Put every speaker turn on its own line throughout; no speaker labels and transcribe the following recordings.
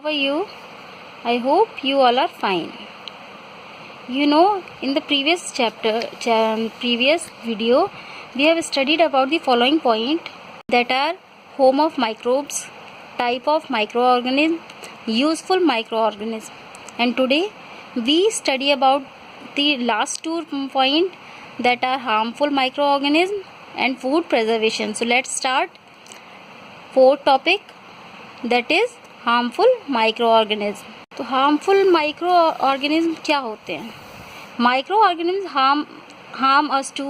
How are you? I hope you all are fine. You know, in the previous previous video, we have studied about the following point that are home of microbes, type of microorganism, useful microorganism. And today we study about the last two point that are harmful microorganism and food preservation. So let's start fourth topic, that is harmful microorganism. तो harmful microorganism क्या होते हैं? Microorganism harm us too.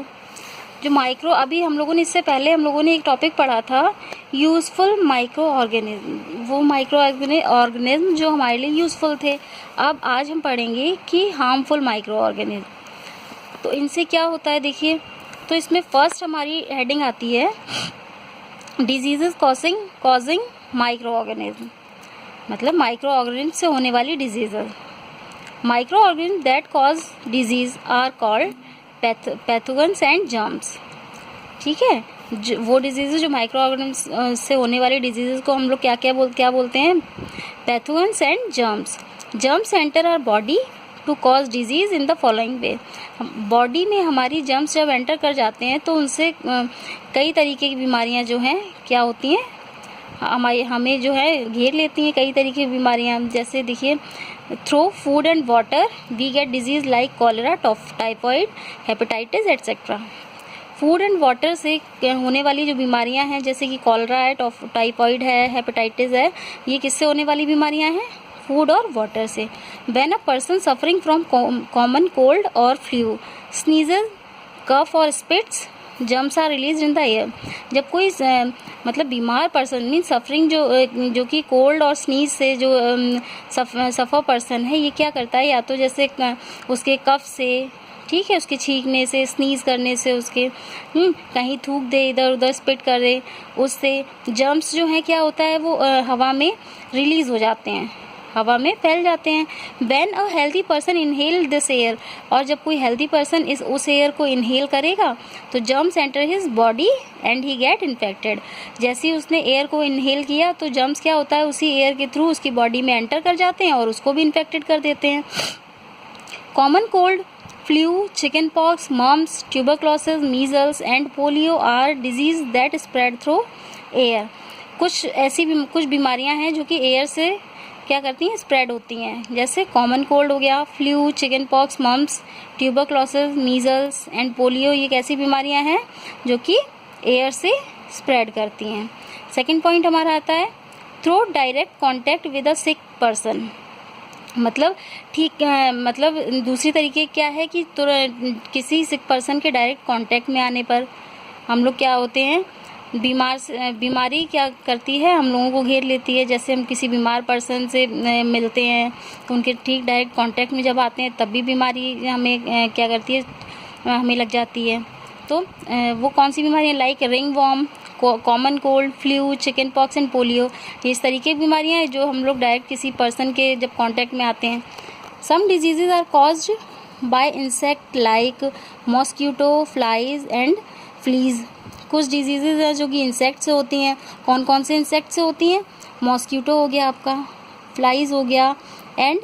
जो micro, अभी हम लोगों ने इससे पहले हम लोगों ने एक टॉपिक पढ़ा था यूजफुल माइक्रो ऑर्गेनिज्म, वो माइक्रो ऑर्गेनिज्म जो हमारे लिए यूजफुल थे। अब आज हम पढ़ेंगे कि हार्मफुल माइक्रो ऑर्गेनिज्म। तो इनसे क्या होता है देखिए, तो इसमें फर्स्ट हमारी हेडिंग आती है डिजीजेस कॉजिंग माइक्रो ऑर्गेनिज्म, मतलब माइक्रो ऑर्गेनिज्म से होने वाली diseases. Microorganism that cause disease are called pathogens and germs. ठीक है, वो डिजीजेज जो माइक्रो ऑर्गेनिज्म से होने वाली डिजीजेज को हम लोग क्या बोलते हैं? Pathogens and germs. Germs enter our body to cause disease in the following way. Body में हमारी जर्म्स जब एंटर कर जाते हैं तो उनसे कई तरीके की बीमारियां जो हैं क्या होती हैं, हमें जो है घेर लेती हैं कई तरीके की बीमारियां। जैसे देखिए, through food and water we get disease like cholera, typhoid, hepatitis etcetera. Food and water से होने वाली जो बीमारियां हैं, जैसे कि कॉलेरा है, टाइफाइड है, हेपेटाइटिस है, ये किससे होने वाली बीमारियां हैं? फूड और वाटर से। When a person suffering from common cold और फ्लू स्नीजेस, कफ और spits, germs are release in the air. जब कोई मतलब बीमार पर्सन मीन सफरिंग जो कि कोल्ड और स्नीज से जो सफ़र पर्सन है, ये क्या करता है? या तो जैसे उसके कफ से, ठीक है, उसके छींकने से, स्नीज करने से, उसके कहीं थूक दे, इधर उधर स्पिट कर दे, उससे जर्म्स जो है क्या होता है वो हवा में रिलीज हो जाते हैं, हवा में फैल जाते हैं। When a healthy person inhale this air, और जब कोई हेल्दी पर्सन उस एयर को इनहेल करेगा तो germs enter his body and he get infected. जैसे ही उसने एयर को इनहेल किया तो जर्म्स क्या होता है, उसी एयर के थ्रू उसकी बॉडी में एंटर कर जाते हैं और उसको भी इन्फेक्टेड कर देते हैं। Common cold, flu, chickenpox, mumps, tuberculosis, measles and polio are disease that spread through air. कुछ बीमारियां हैं जो कि एयर से क्या करती हैं? स्प्रेड होती हैं। जैसे कॉमन कोल्ड हो गया, flu, chickenpox, mumps, tuberculosis, measles and polio, ये कैसी बीमारियां हैं जो कि एयर से स्प्रेड करती हैं। सेकंड पॉइंट हमारा आता है through direct contact with a sick person. मतलब मतलब दूसरी तरीके क्या है कि किसी सिक पर्सन के डायरेक्ट कांटेक्ट में आने पर हम लोग क्या होते हैं, बीमारी क्या करती है, हम लोगों को घेर लेती है। जैसे हम किसी बीमार पर्सन से मिलते हैं तो उनके ठीक डायरेक्ट कांटेक्ट में जब आते हैं तब भी बीमारी हमें क्या करती है, हमें लग जाती है। तो वो कौन सी बीमारियाँ? Like ringworm, common cold, flu, chickenpox and polio, इस तरीके की बीमारियाँ हैं जो हम लोग डायरेक्ट किसी पर्सन के जब कांटेक्ट में आते हैं। Some diseases are caused by insect like mosquito, flies and fleas. कुछ डिजीजेज हैं जो कि इंसेक्ट से होती हैं। कौन कौन से इंसेक्ट से होती हैं? मॉस्किटो हो गया आपका, फ्लाइज हो गया एंड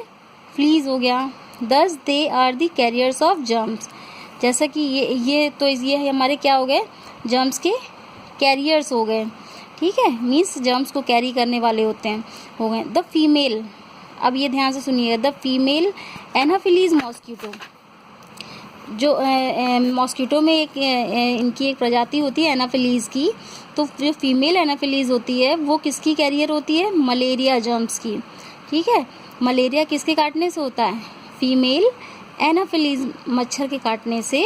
फ्लीज हो गया। Thus they are the carriers of germs. जैसा कि ये हमारे क्या हो गए? जर्म्स के कैरियर्स हो गए। ठीक है, मीन्स जर्म्स को कैरी करने वाले होते हैं, हो गए। द फीमेल, अब ये ध्यान से सुनिएगा, द फीमेल एनाफिलीज मॉस्किटो, जो मॉस्किटो में इनकी एक प्रजाति होती है एनाफिलीज की। तो जो फीमेल एनाफिलीज होती है वो किसकी कैरियर होती है? मलेरिया जर्म्स की। ठीक है, मलेरिया किसके काटने से होता है? फीमेल एनाफिलीज मच्छर के काटने से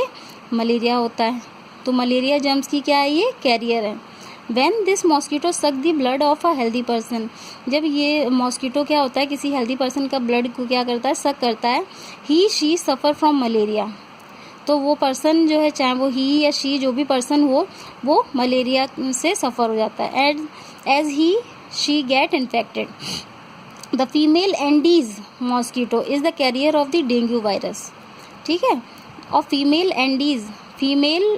मलेरिया होता है। तो मलेरिया जर्म्स की क्या है? ये कैरियर है। When this mosquito suck the blood of a healthy person, जब ये मॉस्किटो क्या होता है, किसी हेल्दी पर्सन का ब्लड को क्या करता है? सक करता है। ही शी सफ़र फ्रॉम मलेरिया, तो वो पर्सन जो है, चाहे वो ही या शी जो भी पर्सन हो, वो मलेरिया से सफ़र हो जाता है। As he she get infected. The female Aedes mosquito is the carrier of the dengue virus. ठीक है, और फीमेल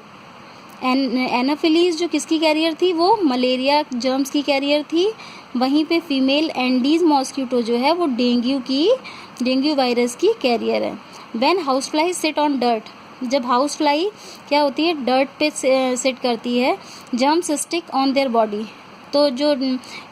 एनाफिलीज जो किसकी कैरियर थी, वो मलेरिया जर्म्स की कैरियर थी। वहीं पे फीमेल एंडीज मॉस्किटो जो है वो डेंगू वायरस की कैरियर है। When house fly sit on dirt, जब हाउस फ्लाई क्या होती है, डर्ट पे सिट करती है, germs stick on their body, तो जो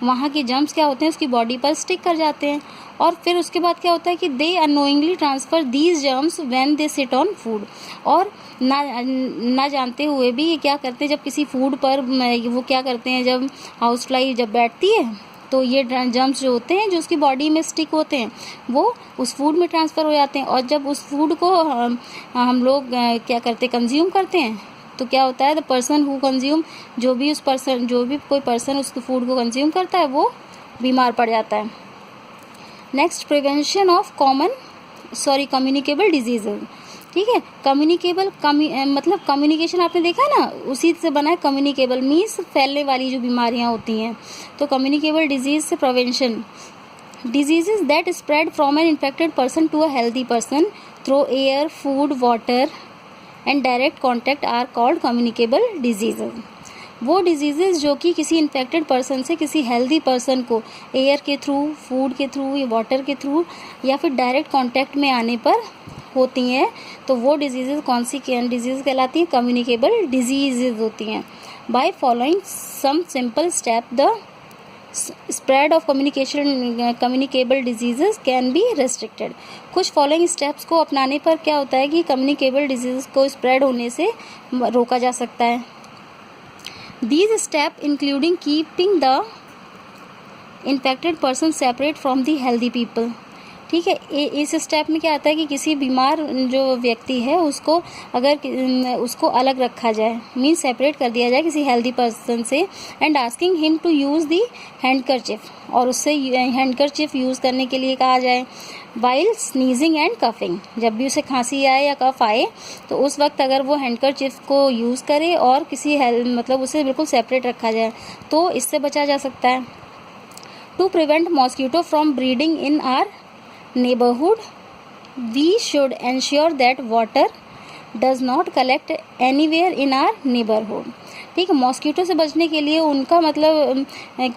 वहाँ के जर्म्स क्या होते हैं उसकी बॉडी पर स्टिक कर जाते हैं। और फिर उसके बाद क्या होता है कि they annoyingly transfer these germs when they sit on food, और ना जानते हुए भी ये क्या करते हैं, जब किसी फूड पर वो क्या करते हैं, जब हाउस फ्लाई जब बैठती है तो ये जर्म्स जो होते हैं जो उसकी बॉडी में स्टिक होते हैं वो उस फूड में ट्रांसफ़र हो जाते हैं। और जब उस फूड को हम लोग क्या करते हैं, कंज्यूम करते हैं, तो क्या होता है, द पर्सन हु कंज्यूम, जो भी कोई पर्सन उस फूड को कंज्यूम करता है वो बीमार पड़ जाता है। Next, prevention of communicable diseases. ठीक है, मतलब कम्युनिकेशन आपने देखा ना, उसी से बना है कम्युनिकेबल, मीन्स फैलने वाली जो बीमारियां होती हैं। तो कम्युनिकेबल डिजीज से prevention, diseases that spread from an infected person to a healthy person through air, food, water and direct contact are called communicable diseases. वो डिजीजेज जो कि किसी इन्फेक्टेड पर्सन से किसी हेल्दी पर्सन को एयर के through, food के through या वाटर के थ्रू या फिर डायरेक्ट कांटेक्ट में आने पर होती हैं, तो वो डिजीजेज कौन सी डिजीज कहलाती हैं, कम्युनिकेबल डिजीजेज होती हैं। By following some simple step the spread of communicable diseases can be restricted. कुछ फॉलोइंग स्टेप्स को अपनाने पर क्या होता है कि कम्युनिकेबल डिजीज को स्प्रेड होने से रोका जा सकता है। These steps including keeping the infected person separate from the healthy people। ठीक है, इस स्टेप में क्या आता है कि किसी बीमार जो व्यक्ति है उसको अलग रखा जाए, मीन्स सेपरेट कर दिया जाए किसी हेल्दी पर्सन से, and asking him to use the handkerchief, और उससे हैंडकरचिफ यूज़ करने के लिए कहा जाए। वाइल स्नीजिंग एंड कफिंग, जब भी उसे खांसी आए या कफ आए तो उस वक्त अगर वो हैंडकरचिफ को यूज़ करे और मतलब उसे बिल्कुल सेपरेट रखा जाए तो इससे बचा जा सकता है। To prevent mosquito from breeding in our neighborhood, we should ensure that water does not collect anywhere in our neighborhood। ठीक है, मॉस्किटो से बचने के लिए उनका मतलब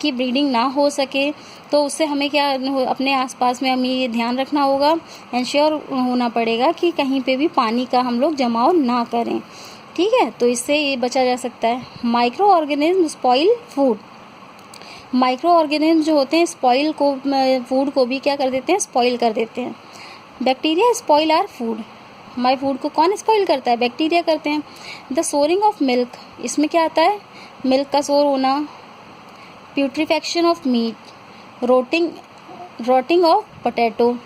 कि ब्रीडिंग ना हो सके तो उससे हमें क्या अपने आसपास में हमें ये ध्यान रखना होगा, इंश्योर होना पड़ेगा कि कहीं पे भी पानी का हम लोग जमाव ना करें। ठीक है, तो इससे ये बचा जा सकता है। Micro organism spoil food, micro organism जो होते हैं फूड को भी क्या कर देते हैं, स्पॉइल कर देते हैं। बैक्टीरिया स्पॉइल आर फूड, हमारे फूड को कौन स्पॉइल करता है, बैक्टीरिया करते हैं। द सोरिंग ऑफ मिल्क, इसमें क्या आता है, मिल्क का सोर होना। Putrefaction of meat, rotting of potato,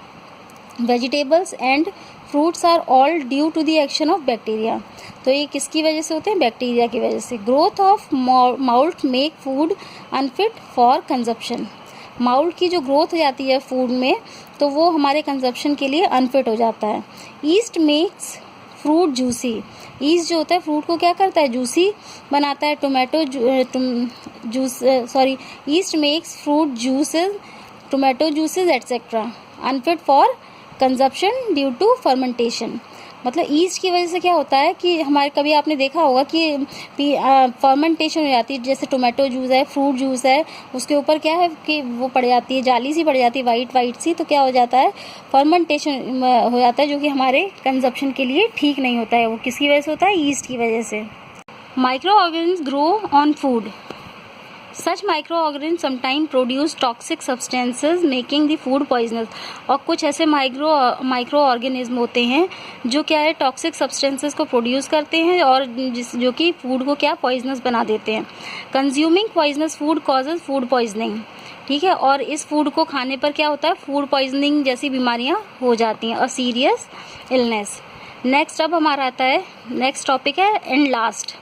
vegetables and fruits are all due to the action of bacteria. तो ये किसकी वजह से होते हैं, बैक्टीरिया की वजह से। Growth of mould make food unfit for consumption, mould की जो ग्रोथ हो जाती है फूड में तो वो हमारे कंजप्शन के लिए अनफिट हो जाता है। Yeast makes fruit juicy, east जो होता है फ्रूट को क्या करता है, जूसी बनाता है। Yeast makes fruit juices, tomato juices etcetera unfit for consumption due to fermentation. मतलब ईस्ट की वजह से क्या होता है कि हमारे, कभी आपने देखा होगा कि फर्मेंटेशन हो जाती है, जैसे टोमेटो जूस है, फ्रूट जूस है, उसके ऊपर क्या है कि वो पड़ जाती है, जाली सी पड़ जाती है, वाइट सी, तो क्या हो जाता है, फर्मेंटेशन हो जाता है, जो कि हमारे कंजप्शन के लिए ठीक नहीं होता है। वो किसकी वजह से होता है, ईस्ट की वजह से। Micro organism grow on food, such micro organism sometime produce toxic substances making the food poisonous. और कुछ ऐसे माइक्रो ऑर्गेनिज्म होते हैं जो क्या है, टॉक्सिक सब्सटेंसेज को प्रोड्यूस करते हैं और जो कि फूड को क्या पॉइजनस बना देते हैं। Consuming poisonous food causes food poisoning. ठीक है, और इस फूड को खाने पर क्या होता है, फूड पॉइजनिंग जैसी बीमारियां हो जाती हैं और सीरियस इलनेस। नेक्स्ट अब हमारा आता है, नेक्स्ट टॉपिक है and last,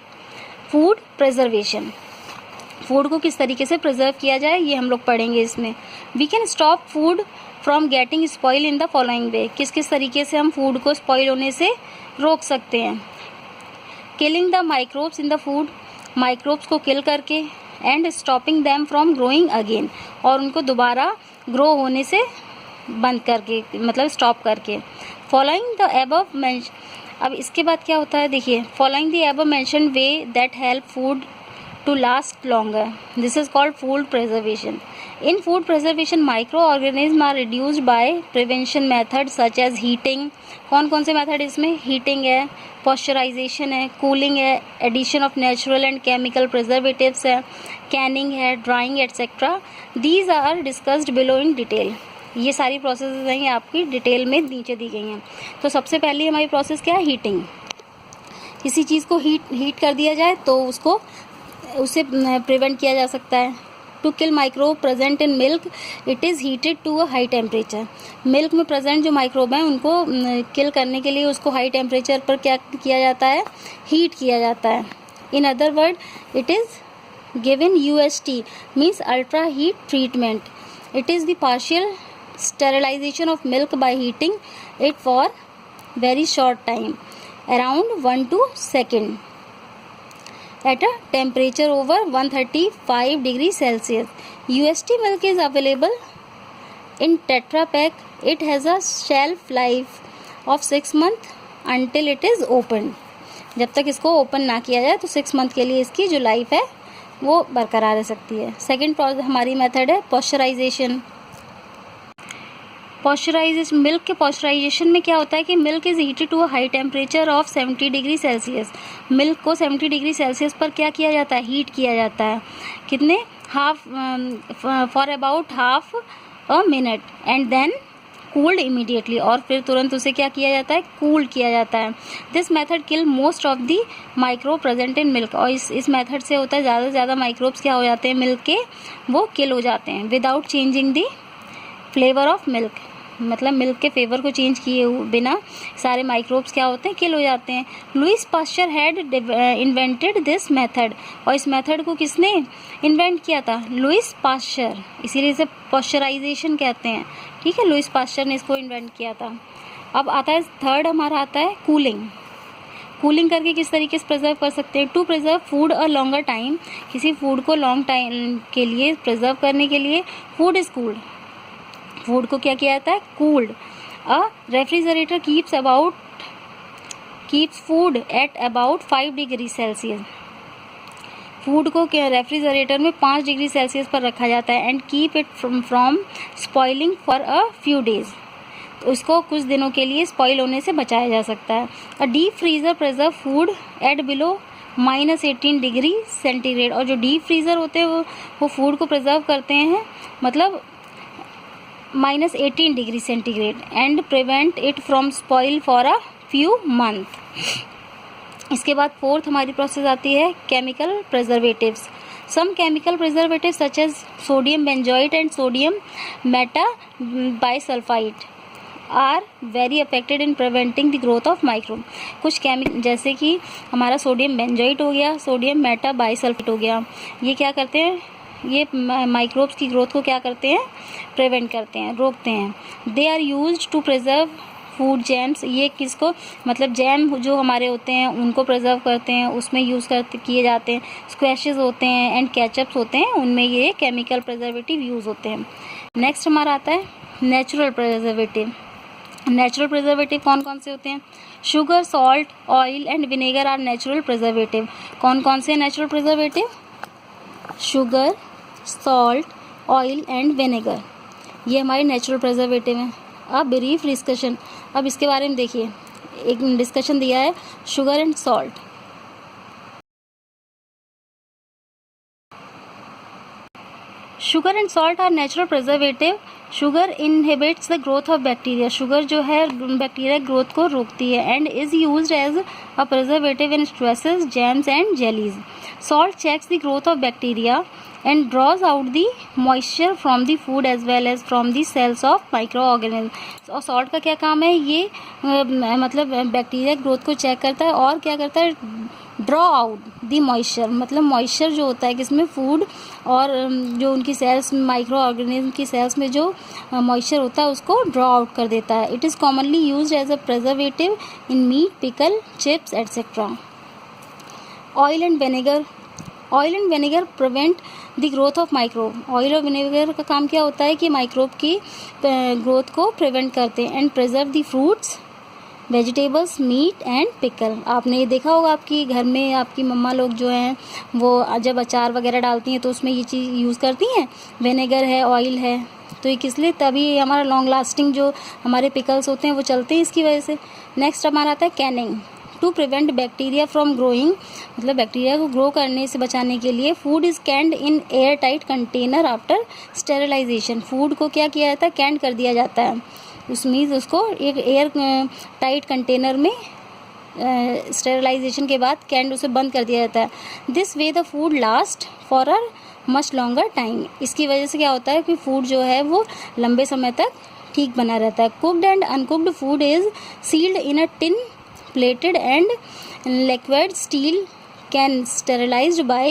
food preservation. Food को किस तरीके से प्रिजर्व किया जाए ये हम लोग पढ़ेंगे इसमें। We can stop food from getting spoil in the following way, किस किस तरीके से हम फूड को स्पॉइल होने से रोक सकते हैं। Killing the microbes in the food, microbes को किल करके, and stopping them from growing again, और उनको दोबारा ग्रो होने से बंद करके, मतलब स्टॉप करके। फॉलोइंग द अब इसके बाद क्या होता है, देखिए, following the above mentioned way that help food to last longer. This is called food preservation. In food preservation, microorganisms are reduced by prevention methods such as heating. कौन कौन से मेथड इसमें? हीटिंग है, पॉस्चराइजेशन है, cooling है, addition of natural and chemical preservatives है, canning है, drying etcetera. These are discussed below in detail. ये सारी प्रोसेस हैं, ये आपकी डिटेल में नीचे दी गई हैं. तो सबसे पहली हमारी प्रोसेस क्या है? हीटिंग. किसी चीज़ को हीट कर दिया जाए तो उससे प्रिवेंट किया जा सकता है. To kill microbe present in milk, it is heated to a high temperature. Milk में प्रेजेंट जो माइक्रोब हैं उनको किल करने के लिए उसको हाई टेम्परेचर पर क्या किया जाता है? हीट किया जाता है. In other word, it is given UHT, means ultra heat treatment. It is the partial sterilisation of milk by heating it for very short time, around 1 to 2 seconds. At a temperature over 135 degrees Celsius. UHT milk is available in Tetra Pak. It has a shelf life of 6 months until it is opened. जब तक इसको open ना किया जाए तो 6 month के लिए इसकी जो लाइफ है वो बरकरार रह सकती है. सेकेंड हमारी मेथड है पॉस्चराइजेशन. मिल्क के पॉस्चराइजेशन में क्या होता है कि milk is heated to a high temperature of 70 degree Celsius. Milk को 70 डिग्री सेल्सियस पर क्या किया जाता है? हीट किया जाता है. कितने? For about half a minute and then cooled immediately. और फिर तुरंत उसे क्या किया जाता है? कूल किया जाता है. This method kill most of the microbe present in milk. और इस मेथड से होता है ज़्यादा से ज़्यादा माइक्रोब्स क्या हो जाते हैं मिल्क के? वो किल हो जाते हैं without changing the flavour of milk. मतलब मिल्क के फ्लेवर को चेंज किए बिना सारे माइक्रोब्स क्या होते हैं? किल हो जाते हैं. Lewis pasture had invented this method. और इस मेथड को किसने इन्वेंट किया था? Lewis pasture. इसीलिए इसे पॉस्चराइजेशन कहते हैं. ठीक है, लुईस पास्चर ने इसको इन्वेंट किया था. अब आता है थर्ड, हमारा आता है कूलिंग. कूलिंग करके किस तरीके से प्रिजर्व कर सकते हैं? To preserve food a longer time. किसी फूड को लॉन्ग टाइम के लिए प्रिजर्व करने के लिए फूड इज कूल्ड. फूड को क्या किया जाता है? Cooled. A refrigerator keeps food at about 5 degree Celsius. Food को रेफ्रिजरेटर में 5 डिग्री सेल्सियस पर रखा जाता है. And keep it from spoiling for a few days. तो उसको कुछ दिनों के लिए स्पॉइल होने से बचाया जा सकता है. A deep freezer preserve food at below -18 degree centigrade. और जो डीप फ्रीजर होते हैं वो फूड को प्रिजर्व करते हैं, मतलब -18 degree centigrade, and prevent it from spoil for a few month. इसके बाद फोर्थ हमारी प्रोसेस आती है chemical preservatives. Some chemical preservative such as sodium benzoate and sodium metabisulphite are very affected in preventing the growth of microbe. कुछ chemical जैसे कि हमारा sodium benzoate हो गया, सोडियम मेटाबाइसल्फाइड हो गया, ये क्या करते हैं? ये माइक्रोब्स की ग्रोथ को क्या करते हैं? प्रिवेंट करते हैं, रोकते हैं. They are used to preserve food jams. ये किसको? मतलब जैम जो हमारे होते हैं उनको प्रिजर्व करते हैं, उसमें यूज़ किए जाते हैं. स्क्वैशेस होते हैं एंड केचप्स होते हैं, उनमें ये केमिकल प्रिजर्वेटिव यूज़ होते हैं. नेक्स्ट हमारा आता है नेचुरल प्रिजर्वेटिव. नेचुरल प्रिजर्वेटिव कौन कौन से होते हैं? Sugar, salt, oil and vinegar are natural preservative. कौन कौन से natural preservative? Sugar, salt, oil and vinegar, ये हमारे नेचुरल प्रिजर्वेटिव हैं. अब ब्रीफ डिस्कशन. अब इसके बारे में देखिए, एक डिस्कशन दिया है sugar and salt. Sugar and salt are natural preservative. Sugar inhibits the growth of bacteria. Sugar जो है बैक्टीरिया ग्रोथ को रोकती है. And is used as a preservative in stresses, jams and jellies. Salt checks the growth of bacteria and draws out the moisture from the food as well as from the cells of microorganisms. और salt का क्या काम है? ये मतलब bacteria growth को check करता है और क्या करता है? Draw out the moisture. मतलब मॉइस्चर जो होता है किसमें? फूड और जो उनकी सेल्स, माइक्रो ऑर्गेनिज्म की सेल्स में जो मॉइस्चर होता है उसको ड्रॉ आउट कर देता है. It is commonly used as a preservative in meat, pickle, chips etcetera. Oil and vinegar. Oil and vinegar prevent the growth of microbe. Oil और विनेगर का काम क्या होता है कि माइक्रोब की ग्रोथ को प्रिवेंट करते हैं. And preserve the fruits vegetables, meat and pickle. आपने ये देखा होगा आपकी घर में आपकी मम्मा लोग जो हैं वो जब अचार वगैरह डालती हैं तो उसमें ये चीज़ यूज़ करती हैं, विनेगर है, ऑयल है। तो ये किस लिए, तभी हमारा लॉन्ग लास्टिंग जो हमारे पिकल्स होते हैं वो चलते हैं इसकी वजह से। नेक्स्ट हमारा आता है canning. To prevent bacteria from growing, मतलब बैक्टीरिया को ग्रो करने से बचाने के लिए food is canned in airtight container after sterilisation. Food को क्या किया जाता है, कैंड कर दिया जाता है। उसमें उसको एक एयर टाइट कंटेनर में स्टेरिलाइजेशन के बाद कैंड उसे बंद कर दिया जाता है। This way the food last for a much longer time. इसकी वजह से क्या होता है कि फूड जो है वो लंबे समय तक ठीक बना रहता है। Cooked and uncooked food is sealed in a tin plated and liquid steel can sterilized by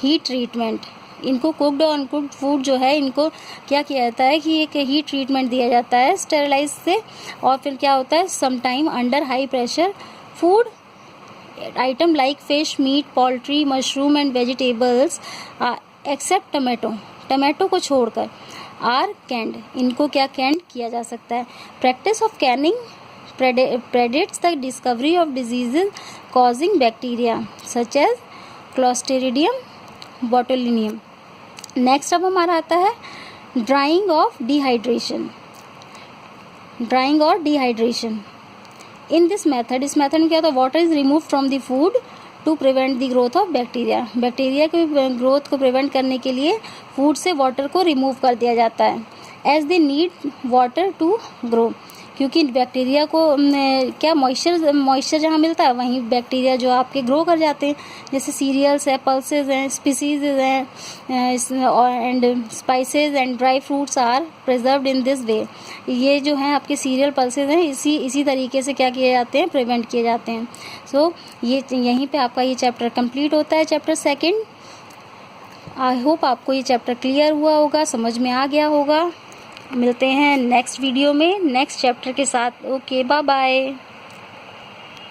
heat treatment। इनको कुक्ड और अनकुक्ड फूड जो है इनको क्या किया जाता है कि एक हीट ट्रीटमेंट दिया जाता है स्टेरिलाइज से, और फिर क्या होता है sometime under high pressure food item like fish, meat, poultry, mushroom and vegetables except tomato को छोड़कर आर कैंड। इनको क्या कैंड किया जा सकता है। Practice of Canning predates the discovery of diseases causing bacteria such as Clostridium botulinum। Next अब हमारा आता है ड्राइंग और डिहाइड्रेशन। इन दिस मेथड, इस मेथड में क्या होता है, water is remove from the food to prevent the growth of bacteria. Bacteria की ग्रोथ को प्रिवेंट करने के लिए फूड से वाटर को रिमूव कर दिया जाता है। As they need water to grow, क्योंकि बैक्टीरिया को क्या मॉइस्चर जहाँ मिलता है वहीं बैक्टीरिया जो आपके ग्रो कर जाते हैं। जैसे सीरियल्स है, पल्सेस हैं, स्पीसीज हैं and spices and dry fruits are preserved in this way. ये जो हैं आपके सीरियल पल्सेस हैं इसी तरीके से क्या किए जाते हैं, प्रिवेंट किए जाते हैं। सो ये यहीं पे आपका ये चैप्टर कंप्लीट होता है, चैप्टर 2। आई होप आपको ये चैप्टर क्लियर हुआ होगा, समझ में आ गया होगा। मिलते हैं नेक्स्ट वीडियो में नेक्स्ट चैप्टर के साथ। Okay, bye bye.